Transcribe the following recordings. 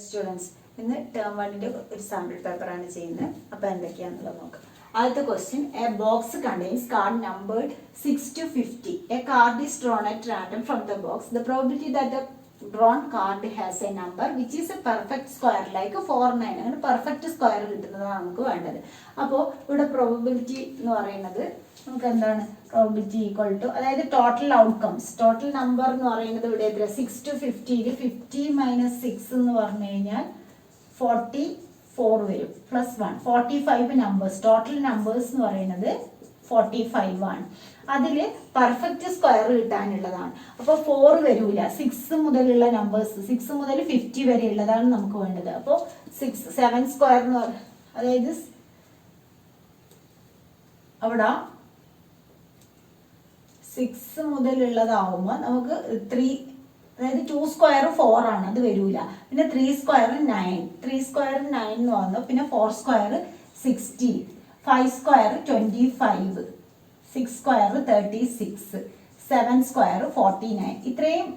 Students ഇന്ന് term 1ന്റെ ഒരു sample പേപ്പറാണ് ചെയ്യുന്നത്. അപ്പോൾ എന്തൊക്കെയാണെന്നുള്ളത് നോക്കാം. ആദ്യത്തെ question, A box contains card numbered 6 to 50. A card is drawn at random from the box. The probability that the drawn card has a number which is a perfect square like 49. അങ്ങനെ perfect square കിട്ടുന്നതാണ് നമുക്ക് വേണ്ടത്. അപ്പോൾ ഇവിടെ probability എന്ന് പറയുന്നത് നമുക്ക് എന്താണ്, പ്രോബിലിറ്റി ഈക്വൽ ടു, അതായത് ടോട്ടൽ ഔട്ട്കംസ്, ടോട്ടൽ നമ്പർ എന്ന് പറയുന്നത് ഇവിടെ എത്ര, 6 to 50. 50 മൈനസ് 6 എന്ന് പറഞ്ഞു കഴിഞ്ഞാൽ 44 വരും, പ്ലസ് 1 45 നമ്പേഴ്സ്. ടോട്ടൽ നമ്പേഴ്സ് എന്ന് പറയുന്നത് 45 ആണ്. അതിൽ പെർഫെക്റ്റ് സ്ക്വയർ കിട്ടാനുള്ളതാണ്. അപ്പോൾ 4 വരൂല, 6 മുതലുള്ള നമ്പേഴ്സ്, 6 മുതൽ 50 വരെ ഉള്ളതാണ് നമുക്ക് വേണ്ടത്. അപ്പോൾ 7 സ്ക്വയർ എന്ന് പറയുന്നത്, അതായത് അവിടെ 6 മുതലുള്ളതാവുമ്പോൾ നമുക്ക് 3, അതായത് 2 സ്ക്വയർ 4 ആണ്, അത് വരൂല. പിന്നെ 3 സ്ക്വയർ 9, 3 സ്ക്വയർ 9 എന്ന് വന്നു. പിന്നെ 4 സ്ക്വയർ 16, 5 സ്ക്വയർ 25, 6 സ്ക്വയർ 36, 7 സ്ക്വയർ 49. ഇത്രയും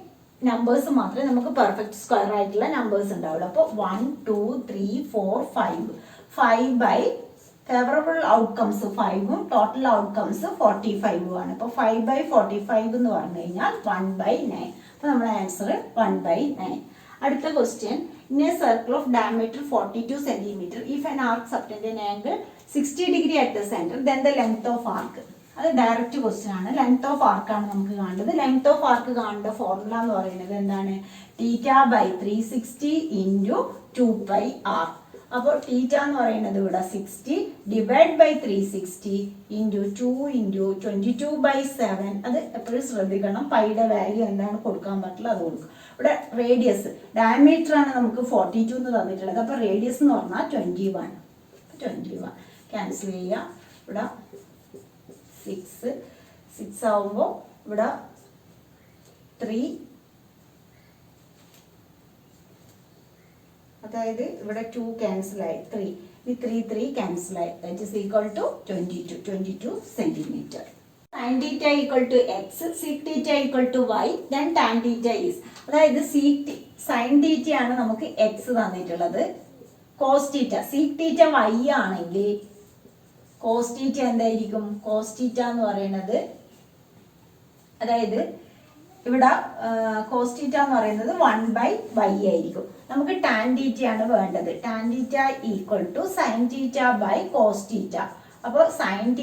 നമ്പേഴ്സ് മാത്രമേ നമുക്ക് പെർഫെക്റ്റ് സ്ക്വയർ ആയിട്ടുള്ള നമ്പേഴ്സ് ഉണ്ടാവുള്ളൂ. അപ്പോൾ 1 2 3 4 5 ബൈ ഫേവറബിൾ ഔട്ട്കംസ് 5ഉം ടോട്ടൽ ഔട്ട്കംസ് 45ഉം ആണ്. അപ്പോൾ 5/45 എന്ന് പറഞ്ഞു കഴിഞ്ഞാൽ 1/9. അപ്പോൾ നമ്മുടെ ആൻസർ 1/9. അടുത്ത question, in a circle of diameter 42 centimetre, if an arc subtend an angle 60 degree at the centre, then the length of arc. അത് ഡയറക്റ്റ് ക്വസ്റ്റ്യൻ ആണ്. ലെങ്ത് ഓഫ് ആർക്കാണ് നമുക്ക് കാണേണ്ടത്. ലെങ്ത് ഓഫ് ആർക്ക് കാണേണ്ട ഫോർമുല എന്ന് പറയുന്നത് എന്താണ്, θ/360 ഇൻറ്റു 2πr. അപ്പോൾ തീറ്റ എന്ന് പറയുന്നത് ഇവിടെ 60 ഡിവൈഡ് ബൈ 360 ഇൻറ്റു 2 ഇൻറ്റു 22/7. അത് എപ്പോഴും ശ്രദ്ധിക്കണം, പൈയുടെ വാല്യൂ എന്താണ് കൊടുക്കാൻ പറ്റില്ല അത് കൊടുക്കും. ഇവിടെ റേഡിയസ്, ഡയമീറ്റർ ആണ് നമുക്ക് 42 എന്ന് തന്നിട്ടുള്ളത്. അപ്പോൾ റേഡിയസ് എന്ന് പറഞ്ഞാൽ 21 ക്യാൻസൽ ചെയ്യുക. ഇവിടെ 6 ആവുമ്പോൾ ഇവിടെ 3, അതായത് ഇവിടെ 2 ക്യാൻസലായി, 3 ക്യാൻസലായി, that is equal to 22 centimetre. sin θ equal to x, sec θ equal to y, then tan θ is, അതായത് sin θ ആണ് നമുക്ക് x തന്നിട്ടുള്ളത്, cos θ, sec θ y ആണെങ്കിൽ cos θ എന്തായിരിക്കും, cos θ എന്ന് പറയുന്നത്, അതായത് ഇവിടെ cos θ എന്ന് പറയുന്നത് 1/y ആയിരിക്കും. നമുക്ക് tan θ ആണ് വേണ്ടത്. tan θ equal to sin θ by cos θ. അപ്പോൾ sin θ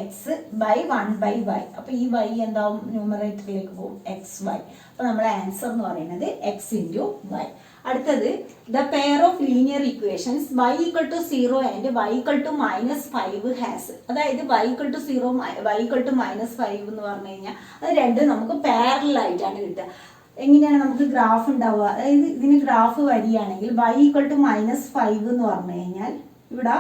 x/1/y. അപ്പോൾ ഈ y എന്താവും, ന്യൂമറേറ്ററിലേക്ക് പോകും, xy. അപ്പോൾ നമ്മുടെ ആൻസർ എന്ന് പറയുന്നത് x ഇൻറ്റു y. അടുത്തത്, the pair of linear equations y equal to 0 and y equal to -5 has, അതായത് y equal to 0 y equal to -5 എന്ന് പറഞ്ഞു കഴിഞ്ഞാൽ അത് രണ്ടും നമുക്ക് പാരലൽ ആയിട്ടാണ് കിട്ടുക. എങ്ങനെയാണ് നമുക്ക് ഗ്രാഫ് ഉണ്ടാവുക, അതായത് ഇതിന് ഗ്രാഫ് വരികയാണെങ്കിൽ y ഈക്വൽ ടു -5 എന്ന് പറഞ്ഞു കഴിഞ്ഞാൽ ഇവിടെ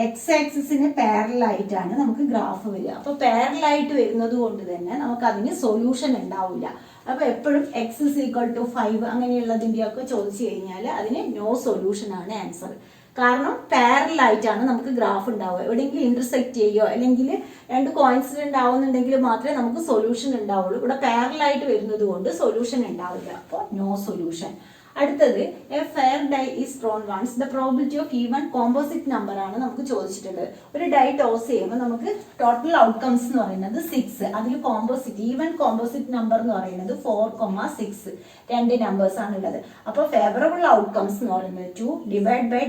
എക്സ് ആക്സിസിന് പാരലൽ ആയിട്ടാണ് നമുക്ക് ഗ്രാഫ് വരിക. അപ്പോൾ പാരലൽ ആയിട്ട് വരുന്നത് കൊണ്ട് തന്നെ നമുക്ക് അതിന് സൊല്യൂഷൻ ഉണ്ടാവില്ല. അപ്പോൾ എപ്പോഴും എക്സ് ഇസ് ഈക്വൽ ടു 5 അങ്ങനെയുള്ളതിൻ്റെയൊക്കെ ചോദിച്ചു കഴിഞ്ഞാൽ അതിന് നോ സൊല്യൂഷൻ ആണ് ആൻസർ. കാരണം പാരലൽ ആയിട്ടാണ് നമുക്ക് ഗ്രാഫ് ഉണ്ടാവുക. എവിടെയെങ്കിലും ഇന്റർസെക്ട് ചെയ്യുകയോ അല്ലെങ്കിൽ രണ്ട് കോയിൻസിഡന്റ് ആവുന്നുണ്ടെങ്കിൽ മാത്രമേ നമുക്ക് സൊല്യൂഷൻ ഉണ്ടാവുള്ളൂ. ഇവിടെ പാരലൽ ആയിട്ട് വരുന്നത് കൊണ്ട് സൊല്യൂഷൻ ഉണ്ടാവില്ല. അപ്പോൾ നോ സൊല്യൂഷൻ. അടുത്തത്, a fair die is thrown once, the probability of even composite number ആണ് നമുക്ക് ചോദിച്ചിട്ടുള്ളത്. ഒരു ഡൈ ടോസ് ചെയ്യുമ്പോൾ നമുക്ക് ടോട്ടൽ ഔട്ട്കംസ് എന്ന് പറയുന്നത് 6, അതിൽ കോമ്പോസിറ്റ് ഈവൻ കോമ്പോസിറ്റ് നമ്പർ എന്ന് പറയുന്നത് 4,6, 2 നമ്പേഴ്സ് ആണ് ഉള്ളത്. അപ്പോൾ ഫേവറബിൾ ഔട്ട്കംസ് എന്ന് പറയുന്നത് 2 divide by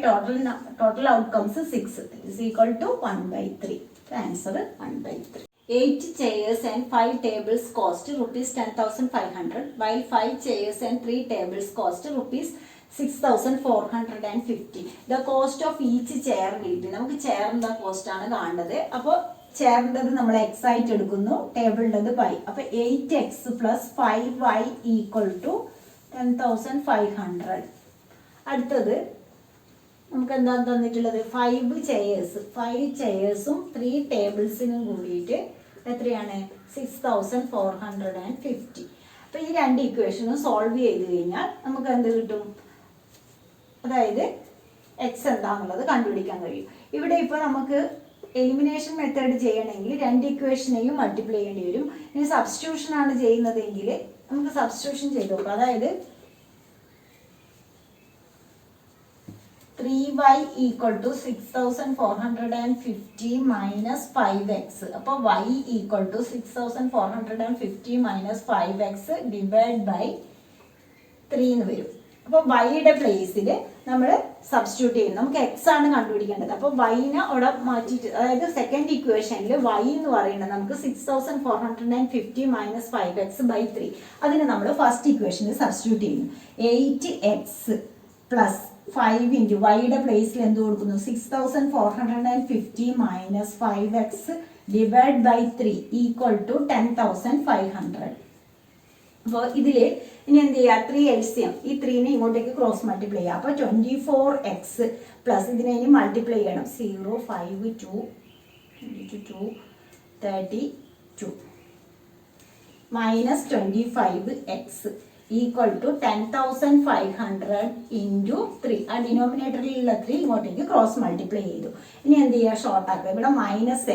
total outcomes 6 is equal to 1/3. Answer 1/3. 8 chairs and 5 tables cost rupees 10,500, while 5 chairs and 3 tables cost rupees 6,450. The cost of each chair will be, നമുക്ക് ചെയറിൻ്റെ cost ആണ് കാണേണ്ടത്. അപ്പോൾ ചെയറിൻ്റെത് നമ്മൾ എക്സ് ആയിട്ട് എടുക്കുന്നു, ടേബിളിൻ്റെത് y. അപ്പോൾ 8x + 5y ഈക്വൽ ടു 10,500. അടുത്തത് നമുക്ക് എന്താണ് തന്നിട്ടുള്ളത്, 5 ചെയേഴ്സും 3 ടേബിൾസിനും കൂടിയിട്ട് എത്രയാണ്, 6,450. അപ്പോൾ ഈ രണ്ട് ഇക്വേഷനും സോൾവ് ചെയ്ത് കഴിഞ്ഞാൽ നമുക്ക് എന്ത് കിട്ടും, അതായത് എക്സ് എന്താണെന്നുള്ളത് കണ്ടുപിടിക്കാൻ കഴിയും. ഇവിടെ ഇപ്പോൾ നമുക്ക് എലിമിനേഷൻ മെത്തേഡ് ചെയ്യണമെങ്കിൽ രണ്ട് ഇക്വേഷനെയും മൾട്ടിപ്ലൈ ചെയ്യേണ്ടി വരും. ഇനി സബ്സ്റ്റിറ്റ്യൂഷൻ ആണ് ചെയ്യുന്നതെങ്കിൽ നമുക്ക് സബ്സ്റ്റിറ്റ്യൂഷൻ ചെയ്ത് നോക്കാം. അതായത് 3y equal to 6450 minus 5x. അപ്പോൾ y equal to 6450 minus 5x divided by 3 എന്ന് വരും. അപ്പോൾ വൈയുടെ പ്ലേസിൽ നമ്മൾ സബ്സ്റ്റിറ്റ്യൂട്ട് ചെയ്യും. നമുക്ക് എക്സ് ആണ് കണ്ടുപിടിക്കേണ്ടത്. അപ്പോൾ വൈനെ അവിടെ മാറ്റിയിട്ട്, അതായത് സെക്കൻഡ് ഇക്വേഷനിൽ വൈ എന്ന് പറയുന്നത് നമുക്ക് 6450 മൈനസ് 5x ബൈ 3. അതിന് നമ്മൾ ഫസ്റ്റ് ഇക്വേഷനിൽ സബ്സ്റ്റിറ്റ്യൂട്ട് ചെയ്യുന്നു. 8x പ്ലസ് 5 ഇൻറ്റു വൈയുടെ പ്ലേസിൽ എന്ത് കൊടുക്കുന്നു? 6450 minus 5x divide by 3 equal to 10500. അപ്പോൾ ഇതിൽ ഇനി എന്ത് ചെയ്യുക? 3 LCM, ഈ 3നെ ഇങ്ങോട്ടേക്ക് ക്രോസ് മൾട്ടിപ്ലൈ ചെയ്യുക. അപ്പോൾ 24x പ്ലസ് ഇതിനെ ഇനി മൾട്ടിപ്ലൈ ചെയ്യണം. 0, 5, 2, 2, 32 minus 25x equal to 10500 into 3. ആ ഡിനോമിനേറ്ററിലുള്ള 3 ഇങ്ങോട്ടേക്ക് ക്രോസ് മൾട്ടിപ്ലൈ ചെയ്തു. ഇനി എന്ത് ചെയ്യുക? ഷോർട്ട് ആക്കുക. ഇവിടെ minus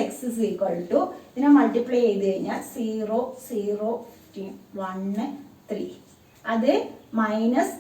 x is equal to ഇതിനെ മൾട്ടിപ്ലൈ ചെയ്ത് കഴിഞ്ഞാൽ 0, 0, 1, 3. അത് മൈനസ്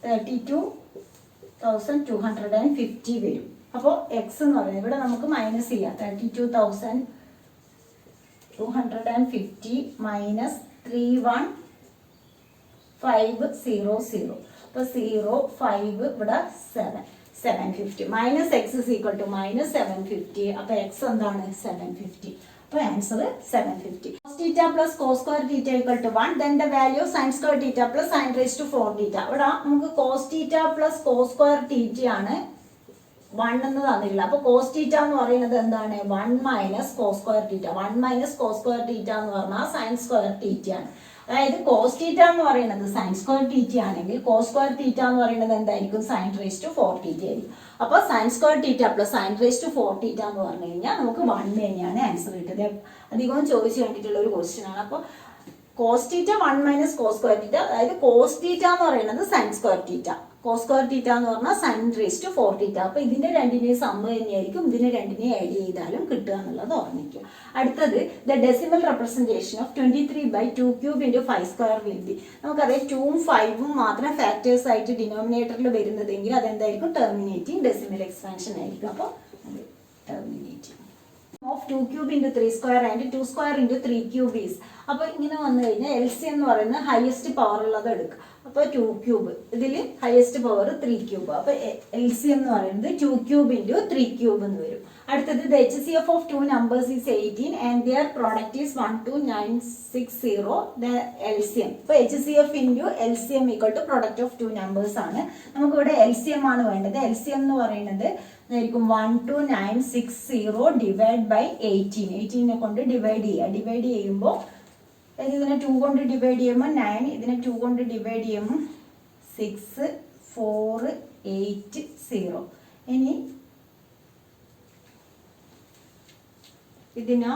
32,250 വരും. അപ്പോൾ എക്സ് എന്ന് പറയുന്നത് ഇവിടെ നമുക്ക് മൈനസ് ചെയ്യാം. 32,250 മൈനസ് 31500. അപ്പോൾ 0, 5 ഇവിടെ 750 minus x is equal to minus 750. അപ്പോൾ എക്സ് എന്താണ്? 750. അപ്പോൾ answer 750. Cos theta plus cos square theta equal to 1. Then the value of sin square theta plus sin raised to 4 theta. ഇവിടെ നമുക്ക് cos theta plus cos square theta ആണ് 1 എന്ന് തന്നില്ല. അപ്പോൾ cos theta എന്ന് പറയുന്നത് എന്താണ്? 1 minus cos square theta. 1 minus cos square theta എന്ന് പറഞ്ഞാൽ sin square theta ആണ്. അതായത് cos theta എന്ന് പറയുന്നത് sin square theta ആണെങ്കിൽ cos square theta എന്ന് പറയുന്നത് എന്തായിരിക്കും? sin raised to 4 theta ആയിരിക്കും. അപ്പോൾ sin square theta plus sin raised to 4 theta എന്ന് പറഞ്ഞു കഴിഞ്ഞാൽ നമുക്ക് 1 തന്നെയാണ് ആൻസർ കിട്ടുന്നത്. അധികവും ചോദിച്ചു കണ്ടിട്ടുള്ള ഒരു ക്വസ്റ്റ്യൻ ആണ്. അപ്പോൾ cos theta 1 minus cos square theta, അതായത് cos theta എന്ന് പറയുന്നത് sin square theta, cos square theta എന്ന് പറഞ്ഞാൽ sin raised to 4 theta. അപ്പോൾ ഇതിന്റെ രണ്ടിനെയും സമ്മ് തന്നെയായിരിക്കും, ഇതിനെ രണ്ടിനെയും ആഡ് ചെയ്താലും കിട്ടുക എന്നുള്ളത് ഓർമ്മിക്കുക. അടുത്തത് the decimal representation of 23/2 cube into 5 square will be. നമുക്കറിയാം 2ഉം 5ഉം മാത്രം ഫാക്ടേഴ്സ് ആയിട്ട് ഡിനോമിനേറ്ററിൽ വരുന്നതെങ്കിൽ അതെന്തായിരിക്കും? ടെർമിനേറ്റിംഗ് ഡെസിമൽ എക്സ്പാൻഷൻ ആയിരിക്കും. അപ്പോൾ terminating of 2 cube into 3 square and 2 square into 3 cube is. അപ്പോൾ ഇങ്ങനെ വന്നു കഴിഞ്ഞാൽ LCM എന്ന് പറയുന്നത് ഹയസ്റ്റ് പവർ ഉള്ളത് എടുക്കുക. അപ്പോൾ 2 ക്യൂബ്, ഇതിൽ ഹയസ്റ്റ് പവർ 3 ക്യൂബ്. അപ്പോൾ LCM എന്ന് പറയുന്നത് 2 ക്യൂബ് ഇൻറ്റു 3 ക്യൂബ് എന്ന് വരും. അടുത്തത് the HCF of 2 numbers is 18 and their product is 12960 the LCM. ഇപ്പോൾ HCF into LCM equal to product of 2 numbers ആണ്. നമുക്കിവിടെ LCM ആണ് വേണ്ടത്. LCM എന്ന് പറയുന്നത് ആയിരിക്കും 12960 ഡിവൈഡ് ബൈ 18 കൊണ്ട് ഡിവൈഡ് ചെയ്യുക. ഡിവൈഡ് ചെയ്യുമ്പോൾ ഇതിനെ 2 കൊണ്ട് ഡിവൈഡ് ചെയ്യുമ്പോൾ 9, ഇതിനെ 2 കൊണ്ട് ഡിവൈഡ് ചെയ്യുമ്പോൾ 6480. ഇനി ഇതിന്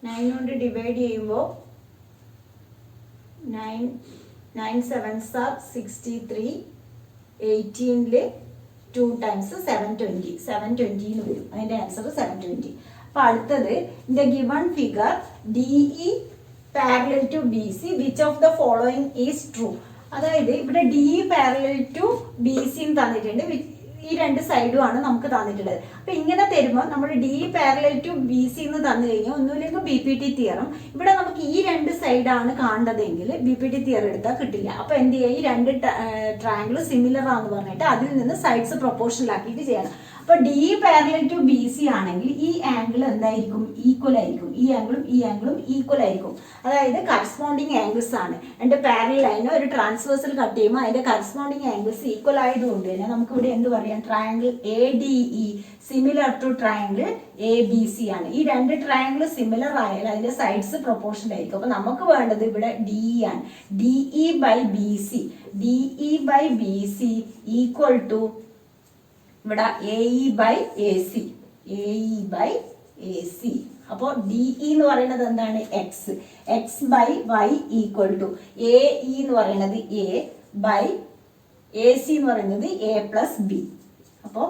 9 കൊണ്ട് ഡിവൈഡ് ചെയ്യുമ്പോൾ 9 7s are 63, 18ൽ 2 times 720 എന്ന് വരും. അതിൻ്റെ ആൻസർ 720. അപ്പോൾ അടുത്തത് the given figure DE parallel to BC which of the following is true. അതായത് ഇവിടെ DE പാരലൽ ടു BC തന്നിട്ടുണ്ട്. ഈ രണ്ട് സൈഡും ആണ് നമുക്ക് തന്നിട്ടുള്ളത്. അപ്പൊ ഇങ്ങനെ തരുമ്പോൾ നമ്മൾ DE പാരലൽ ടു BC എന്ന് തന്നു കഴിഞ്ഞാൽ ഒന്നുമില്ലെങ്കിൽ BPT തിയറം. ഇവിടെ നമുക്ക് ഈ രണ്ട് സൈഡാണ് കാണേണ്ടതെങ്കിൽ BPT തിയറം എടുത്താൽ കിട്ടില്ല. അപ്പൊ എന്ത് ചെയ്യുക? ഈ രണ്ട് ട്രയാങ്കിൾ സിമിലർ ആണെന്ന് പറഞ്ഞിട്ട് അതിൽ നിന്ന് സൈഡ്സ് പ്രൊപ്പോർഷണൽ ആക്കിയിട്ട് ചെയ്യണം. അപ്പൊ DE പാരലൽ ടു BC ആണെങ്കിൽ ഈ ആംഗിൾ എന്തായിരിക്കും? ഈക്വൽ ആയിരിക്കും. ഈ ആംഗിളും ഈ ആംഗിളും ഈക്വൽ ആയിരിക്കും. അതായത് കറസ്പോണ്ടിങ് ആംഗിൾസ് ആണ്. രണ്ട് പാരലൽ ലൈനോ ഒരു ട്രാൻസ്വേഴ്സൽ കട്ട് ചെയ്യുമ്പോൾ അതിന്റെ കറസ്പോണ്ടിങ് ആംഗിൾസ് ഈക്വൽ ആയതുകൊണ്ട് തന്നെ നമുക്ക് ഇവിടെ എന്ത് പറയാം? Triangle ADE similar to triangle ABC ആണ്. ഈ രണ്ട് ട്രയാങ്കിൾ സിമിലർ ആയാൽ അതിന്റെ സൈഡ്സ് പ്രൊപ്പോർഷണൽ ആയിരിക്കും. അപ്പൊ നമുക്ക് വേണ്ടത് ഇവിടെ DE ആണ്. DE by BC equal to ഇവിടെ AE by AC. അപ്പോൾ DE എന്ന് പറയുന്നത് എന്താണ്? X by Y equal to AE എന്ന് പറയുന്നത് A by AC എന്ന് പറയുന്നത് A plus B. അപ്പോൾ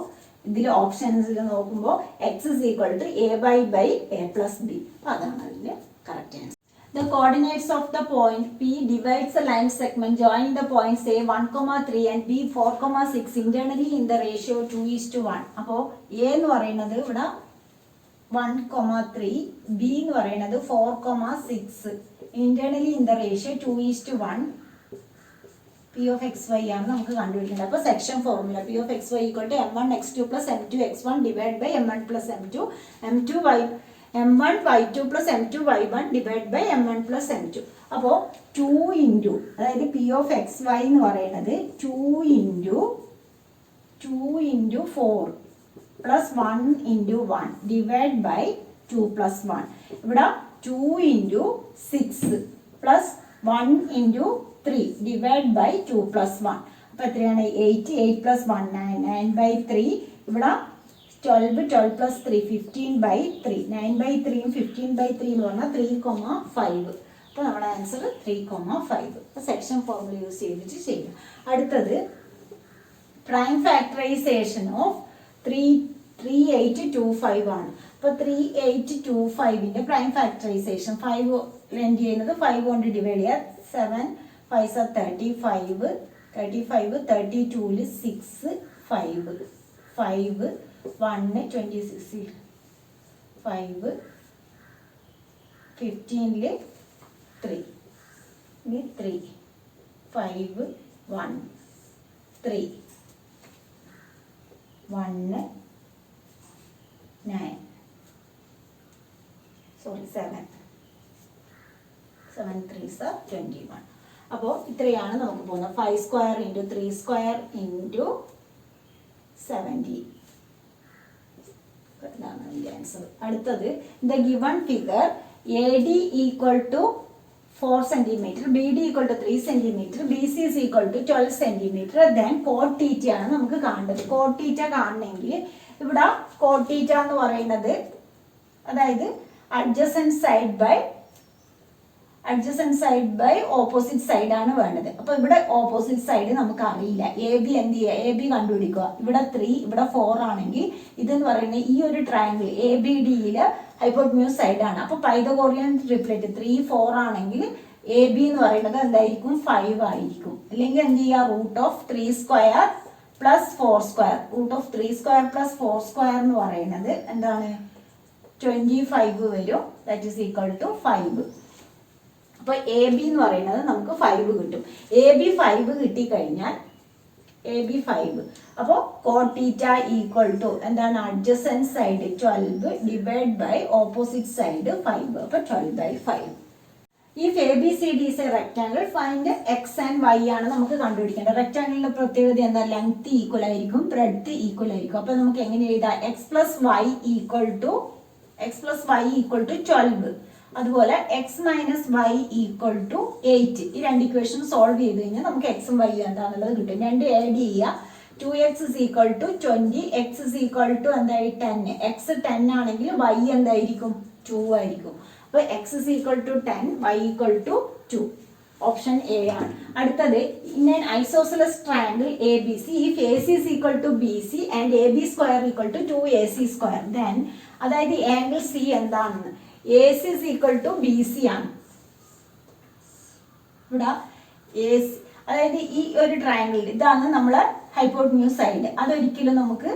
ഇതിൽ ഓപ്ഷൻസിൽ നോക്കുമ്പോൾ x is equal to a y by a plus b. അപ്പോൾ അതാണ് അതിൻ്റെ correct answer. The coordinates of the point P divides the line segment joining the points A 1,3 and B 4,6 internally in the ratio 2:1. അപ്പോൾ A എന്ന് പറയുന്നത് ഇവിടെ 1,3, B എന്ന് പറയുന്നത് 4,6, internally in the ratio 2:1. P of xy ആണ് നമുക്ക് കണ്ടുപിടിക്കേണ്ടത്. അപ്പോൾ section formula P of xy equal to m1 x2 plus m2 x1 divided by m1 plus m2 m1 y2 plus m2 y1 divided by m1 plus m2. അപ്പോൾ 2 into, അതായത് P of xy എന്ന് പറയുന്നത് 2 into 4 plus 1 into 1 divide by 2 plus 1. ഇവിടെ 2 into 6 plus 1 into 3 divide by 2 plus 1. അപ്പോൾ എത്രയാണ്? 8 plus 1 9 by 3. ഇവിടെ 12 plus 3 15 by 3. 9 by 3യും 15 by 3 എന്ന് പറഞ്ഞാൽ 3,5. അപ്പോൾ നമ്മുടെ ആൻസർ 3,5. അപ്പോൾ സെക്ഷൻ ഫോർമുല യൂസ് ചെയ്തിട്ട് ചെയ്യും. അടുത്തത് പ്രൈം ഫാക്ടറൈസേഷൻ ഓഫ് 3825 ആണ്. അപ്പോൾ 3825ന്റെ പ്രൈം ഫാക്ടറൈസേഷൻ 5 ലെൻഡ് ചെയ്യുന്നത് 5 കൊണ്ട് ഡിവൈഡ് ചെയ്യുക. 7 5 35 32ൽ 6 5 1 26 5 15ൽ 3 ഇനി 3 5 1 3 1 9 7 3s 21. അപ്പോൾ ഇത്രയാണ് നമുക്ക് പോകുന്നത്. 5 സ്ക്വയർ ഇൻറ്റു 3 സ്ക്വയർ ഇൻറ്റു 70. ഇതാണ് അതിൻ്റെ ആൻസർ. അടുത്തത് the given figure A D equal to 4 centimetre, B D equal to 3 centimetre, B C is equal to 12 centimetre. Then cot theta ആണ് നമുക്ക് കാണേണ്ടത്. കോട്ട് തീറ്റ കാണണമെങ്കിൽ ഇവിടെ കോട്ട് തീറ്റ എന്ന് പറയുന്നത് അതായത് adjacent side by opposite side ആണ് വേണ്ടത്. അപ്പൊ ഇവിടെ ഓപ്പോസിറ്റ് സൈഡ് നമുക്ക് അറിയില്ല. എ ബി എന്ത് ചെയ്യുക? എ ബി കണ്ടുപിടിക്കുക. ഇവിടെ 3 ഇവിടെ 4 ആണെങ്കിൽ ഇതെന്ന് പറയുന്നത് ഈ ഒരു ട്രയാങ്കിൾ എ ബി ഡിയില് ഹൈപ്പോട്ടന്യൂസ് സൈഡ് ആണ്. അപ്പൊ പൈതഗോറിയൻ ട്രിപ്ലെറ്റ് 3 4 ആണെങ്കിൽ എ ബി എന്ന് പറയുന്നത് എന്തായിരിക്കും? 5 ആയിരിക്കും. അല്ലെങ്കിൽ എന്ത് ചെയ്യുക? Root of 3 square plus 4 square. Root of 3 square plus 4 square എന്ന് പറയുന്നത് എന്താണ്? 25 വരും. That is equal to 5. അപ്പോൾ എ ബി എന്ന് പറയുന്നത് നമുക്ക് 5 കിട്ടും. എ ബി 5 കിട്ടിക്കഴിഞ്ഞാൽ എ ബി 5. അപ്പോൾ കോട്ട് തീറ്റ ഈക്വൽ ടു എന്താണ്? Adjacent side 12 divide by opposite side 5. അപ്പോൾ 12/5. If ABCD is a rectangle, find x and y ആണ് നമുക്ക് കണ്ടുപിടിക്കേണ്ടത്. റെക്ടാങ്കിളിന്റെ പ്രത്യേകത എന്താ? ലെങ്ത് ഈക്വൽ ആയിരിക്കും, ബ്രെഡ്ത്ത് ഈക്വൽ ആയിരിക്കും. അപ്പോൾ നമുക്ക് എങ്ങനെ എഴുതാം? x plus y equal to 12. അതുപോലെ x minus y equal to 8. ഈ രണ്ട് ഇക്വേഷൻ സോൾവ് ചെയ്ത് കഴിഞ്ഞാൽ നമുക്ക് x ഉം y എന്താണെന്നുള്ളത് കിട്ടും. രണ്ട് ആഡ് ചെയ്യുക. 2x is equal to 20, x is equal to എന്തായി 10. x 10 ആണെങ്കിൽ y എന്തായിരിക്കും? 2 ആയിരിക്കും. അപ്പോൾ x is equal to 10, y equal to 2. Option A ആണ്. അടുത്തത് in an isosceles triangle A B C if A C is equal to B C and A B square equal to 2ac square, then അതായത് angle C എന്താണെന്ന്? A C is equal to B C ആണ്. ഇവിടെ A C അതായത് ഈ ഒരു ട്രയാങ്കിളിൽ ഇതാണ് നമ്മളെ hypotenuse side. അതൊരിക്കലും നമുക്ക്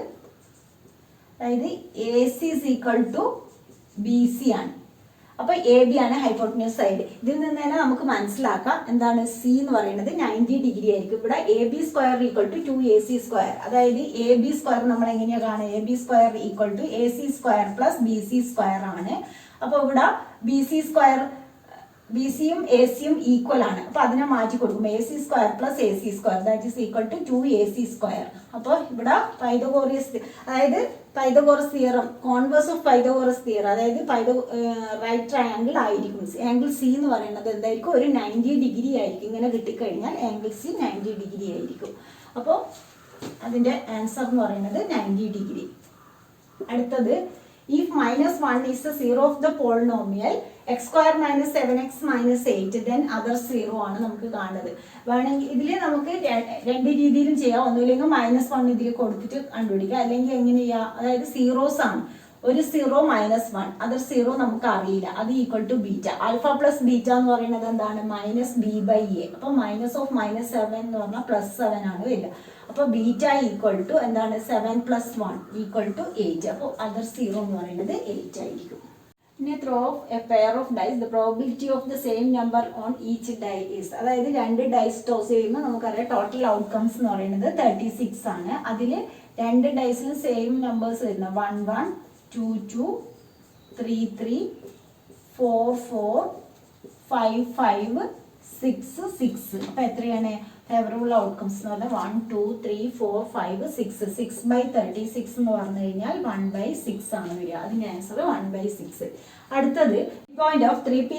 അതായത് A C is equal to B C ആണ്. അപ്പോൾ എ ബി ആണ് ഹൈപ്പോട്ടന്യൂസ് സൈഡ്. ഇതിൽ നിന്ന് തന്നെ നമുക്ക് മനസ്സിലാക്കാം എന്താണ്? സി എന്ന് പറയുന്നത് 90 ഡിഗ്രി ആയിരിക്കും. ഇവിടെ A B square equal to 2ac square, അതായത് എ ബി സ്ക്വയർ നമ്മൾ എങ്ങനെയാണ് കാണുക? A B square equal to A C square plus B C square ആണ്. അപ്പോൾ ഇവിടെ ബി സി സ്ക്വയർ ബി സിയും എ സിയും ഈക്വൽ ആണ്. അപ്പോൾ അതിനെ മാറ്റി കൊടുക്കും. A C square plus A C square that is equal to 2ac square. അപ്പോൾ ഇവിടെ പൈതഗോറിയസ് അതായത് Pythagoras theorem, converse of Pythagoras theorem, അതായത് റൈറ്റ് ട്രയാങ്കിൾ ആയിരിക്കും. ആംഗിൾ സി എന്ന് പറയുന്നത് എന്തായിരിക്കും? ഒരു 90 ഡിഗ്രി ആയിരിക്കും. ഇങ്ങനെ കിട്ടിക്കഴിഞ്ഞാൽ ആംഗിൾ സി 90 ഡിഗ്രി ആയിരിക്കും. അപ്പോൾ അതിൻ്റെ ആൻസർ എന്ന് പറയുന്നത് 90 ഡിഗ്രി. അടുത്തത് If -1 is the zero of the polynomial x square minus 7x minus 8, then other zero ആണ് നമുക്ക് കാണുന്നത്. വേണമെങ്കിൽ ഇതിൽ നമുക്ക് രണ്ട് രീതിയിലും ചെയ്യാം. ഒന്നുമില്ലെങ്കിൽ -1 ഇതിൽ കൊടുത്തിട്ട് കണ്ടുപിടിക്കുക, അല്ലെങ്കിൽ എങ്ങനെ ചെയ്യാം, അതായത് സീറോസ് ആണ്. ഒരു 0 -1, അതർ 0 നമുക്ക് അറിയില്ല, അത് equal to beta. Alpha plus beta എന്ന് പറയുന്നത് എന്താണ്, -b/a. അപ്പൊ -7 എന്ന് പറഞ്ഞാൽ +7 ആണ് വരിക. അപ്പൊ ബീറ്റ ഈക്വൽ ടു എന്താണ്, 7 + 1 ഈക്വൽ ടു 8. അപ്പോൾ അതർ 0 എന്ന് പറയുന്നത് 8 ആയിരിക്കും. പിന്നെ throw of a pair of dice, the probability of the same number on each die is, അതായത് രണ്ട് ഡൈസ് ടോസ് ചെയ്യുമ്പോൾ നമുക്കറിയാം ടോട്ടൽ ഔട്ട്കംസ് എന്ന് പറയുന്നത് 36 ആണ്. അതിൽ രണ്ട് ഡൈസിലും സെയിം നമ്പേഴ്സ് വരുന്നത് 1 1 2 2 3 3 4 4 5 5 6 6. അപ്പോൾ എത്രയാണ് ഫേവറബിൾ ഔട്ട്കംസ് എന്ന് പറഞ്ഞാൽ 1 2 3 4 5 6. 6/36 എന്ന് പറഞ്ഞു കഴിഞ്ഞാൽ 1/6 ആണ് വരിക. അതിൻ്റെ ആൻസർ 1/6. അടുത്തത് point of 3p,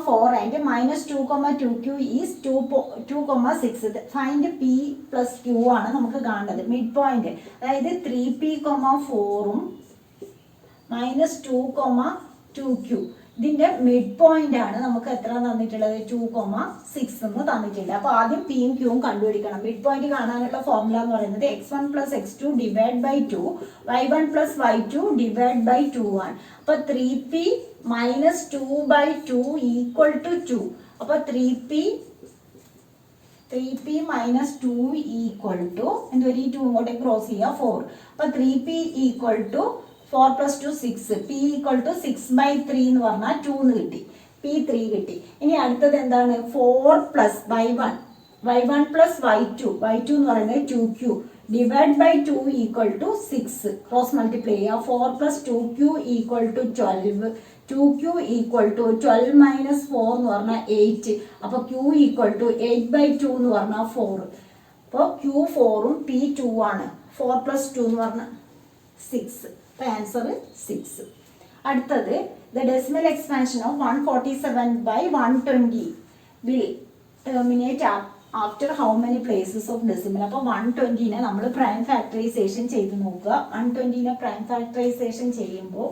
4 and -2, 2q is 2, 6. Find p + q ആണ് നമുക്ക് കാണേണ്ടത്. മിഡ് പോയിന്റ്, അതായത് 3p, 4ഉം -2, 2q, ഇതിന്റെ മിഡ് പോയിന്റ് ആണ് നമുക്ക് എത്ര തന്നിട്ടുള്ളത്, 2, 6 എന്ന് തന്നിട്ടുണ്ട്. അപ്പൊ ആദ്യം പിയും ക്യൂവും കണ്ടുപിടിക്കണം. മിഡ് പോയിന്റ് കാണാനുള്ള ഫോർമുല എന്ന് പറയുന്നത് x1 + x2 / 2 y1 + y2 / 2 ആണ്. അപ്പൊ 3p - 2/2 ഈക്വൽ ടു 2. അപ്പൊ 3p - 2 ഈക്വൽ ടു എന്ത് വരും, ഈ 2 ഇങ്ങോട്ടേക്ക് ക്രോസ് ചെയ്യുക 4. അപ്പൊ 3p equal to 4 + 2 6. p equal to 6/3 എന്ന് പറഞ്ഞാൽ 2 എന്ന് കിട്ടി. p 3 കിട്ടി. ഇനി അടുത്തത് എന്താണ്, 4 + y1 + y2 എന്ന് പറയുന്നത് 2q / 2 equal to 6. Cross multiply ചെയ്യുക. 4 + 2q equal to 12. 2q equal to 12 - 4 എന്ന് പറഞ്ഞാൽ 8. അപ്പോൾ q ഈക്വൽ ടു 8/2 എന്ന് പറഞ്ഞാൽ 4. അപ്പോൾ q 4ഉം p 2 ആണ്. 4 + 2 എന്ന് പറഞ്ഞാൽ 6. അപ്പോൾ ആൻസർ 6. അടുത്തത് the decimal expansion of 147/120 will terminate after how many places of decimal. അപ്പോൾ 120നെ നമ്മൾ പ്രൈം ഫാക്ടറൈസേഷൻ ചെയ്ത് നോക്കുക. 120നെ പ്രൈം ഫാക്ടറൈസേഷൻ ചെയ്യുമ്പോൾ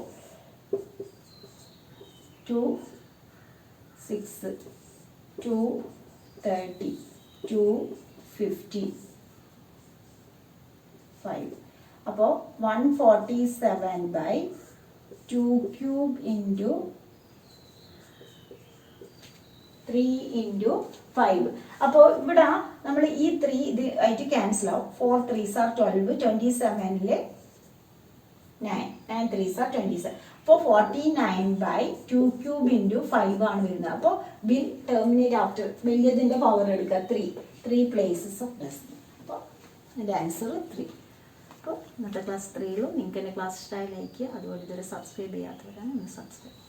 2 6 2 30 2 50 5. അപ്പോൾ 147/2³ ഇൻറ്റു 3 ഇൻറ്റു 5. അപ്പോൾ ഇവിടെ നമ്മൾ ഈ 3 ഇത് ആയിട്ട് ക്യാൻസൽ ആവും. 4 3s are 12, 27ൽ 9, 9 3s are 27. അപ്പോൾ 49/2³ ഇൻറ്റു 5 ആണ് വരുന്നത്. അപ്പോൾ വിൽ ടെർമിനേറ്റ് ആഫ്റ്റർ, വലിയതിൻ്റെ പവർ എടുക്കുക 3 പ്ലേസസ് ഓഫ് ഡെസിമൽ. അപ്പോൾ അതിൻ്റെ ആൻസർ 3. അപ്പോൾ ഇന്നത്തെ ക്ലാസ് 3 നിങ്ങൾക്ക് എൻ്റെ ക്ലാസ് ഇഷ്ടമായി ലൈക്ക് ചെയ്യുക. അതുപോലെ ഇതുവരെ സബ്സ്ക്രൈബ് ചെയ്യാത്തവരാണ് ഒന്ന് സബ്സ്ക്രൈബ്.